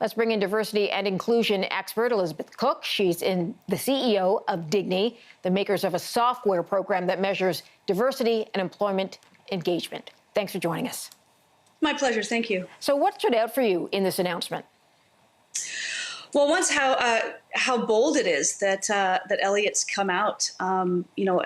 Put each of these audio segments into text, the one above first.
Let's bring in diversity and inclusion expert Elisabeth Cooke. She's the CEO of Dignii, the makers of a software program that measures diversity and employment engagement. Thanks for joining us. My pleasure. Thank you. So what stood out for you in this announcement? Well, once how bold it is that Elliot's come out.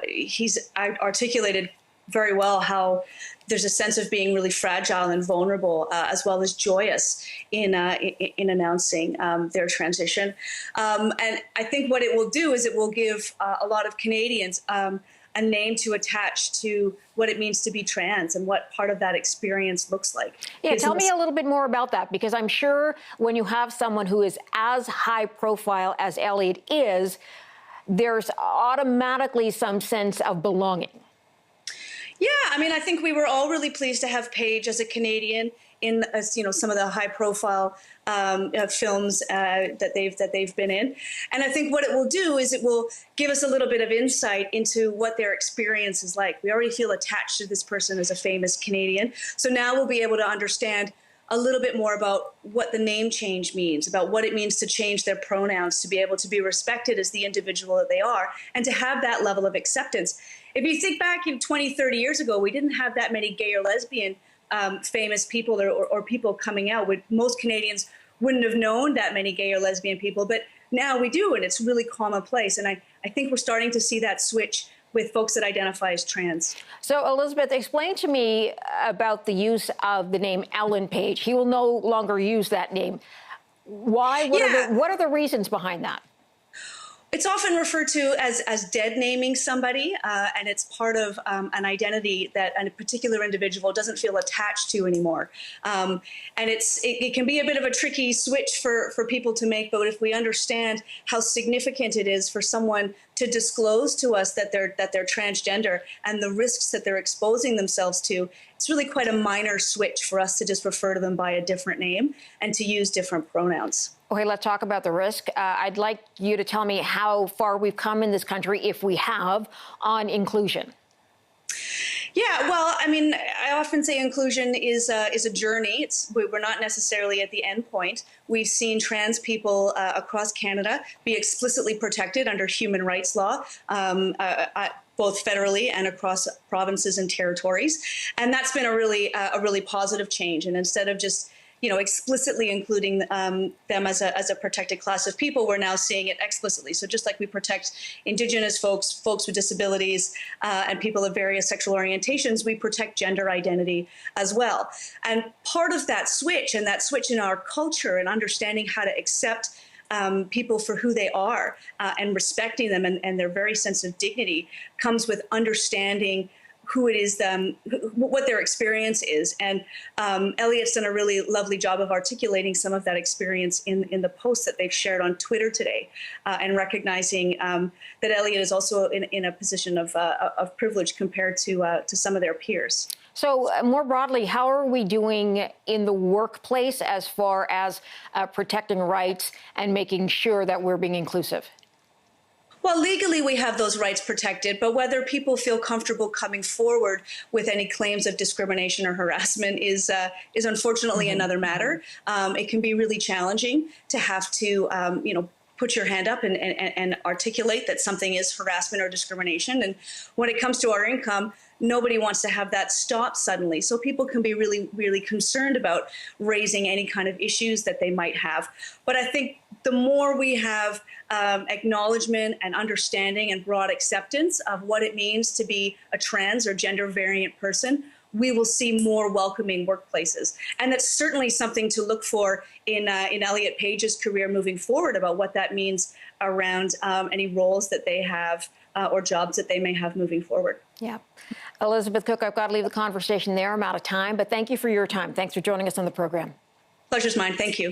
He's articulated very well how there's a sense of being really fragile and vulnerable, as well as joyous in announcing their transition. And I think what it will do is it will give a lot of Canadians a name to attach to what it means to be trans and what part of that experience looks like. Yeah, tell me a little bit more about that, because I'm sure when you have someone who is as high profile as Elliot is, there's automatically some sense of belonging. Yeah, I mean, I think we were all really pleased to have Page as a Canadian in, some of the high-profile films that they've been in, and I think what it will do is it will give us a little bit of insight into what their experience is like. We already feel attached to this person as a famous Canadian, so now we'll be able to understand a little bit more about what the name change means, about what it means to change their pronouns, to be able to be respected as the individual that they are, and to have that level of acceptance. If you think back 20, 30 years ago, we didn't have that many gay or lesbian famous people or people coming out. Most Canadians wouldn't have known that many gay or lesbian people, but now we do, and it's really commonplace. And I think we're starting to see that switch with folks that identify as trans. So, Elisabeth, explain to me about the use of the name Elliot Page. He will no longer use that name. Why? What are the reasons behind that? It's often referred to as dead naming somebody, and it's part of an identity that a particular individual doesn't feel attached to anymore. And it can be a bit of a tricky switch for people to make, but if we understand how significant it is for someone to disclose to us that they're transgender and the risks that they're exposing themselves to, it's really quite a minor switch for us to just refer to them by a different name and to use different pronouns. Okay, let's talk about the risk. I'd like you to tell me how far we've come in this country, if we have, on inclusion. Yeah, well, I mean, I often say inclusion is a journey. We're not necessarily at the end point. We've seen trans people across Canada be explicitly protected under human rights law, both federally and across provinces and territories, and that's been a really positive change. And instead of just explicitly including them as a protected class of people, we're now seeing it explicitly. So just like we protect Indigenous folks with disabilities, and people of various sexual orientations, we protect gender identity as well. And part of that switch, and that switch in our culture and understanding how to accept people for who they are and respecting them and their very sense of dignity, comes with understanding who it is, what their experience is. And Elliot's done a really lovely job of articulating some of that experience in the posts that they've shared on Twitter today, and recognizing that Elliot is also in a position of privilege compared to some of their peers. So more broadly, how are we doing in the workplace as far as protecting rights and making sure that we're being inclusive? Well, legally, we have those rights protected, but whether people feel comfortable coming forward with any claims of discrimination or harassment is unfortunately another matter. It can be really challenging to have to, put your hand up and articulate that something is harassment or discrimination. And when it comes to our income, nobody wants to have that stop suddenly. So people can be really, really concerned about raising any kind of issues that they might have. But I think the more we have acknowledgement and understanding and broad acceptance of what it means to be a trans or gender variant person, we will see more welcoming workplaces. And that's certainly something to look for in Elliot Page's career moving forward, about what that means around any roles that they have or jobs that they may have moving forward. Yeah. Elisabeth Cooke, I've got to leave the conversation there. I'm out of time, but thank you for your time. Thanks for joining us on the program. Pleasure's mine. Thank you.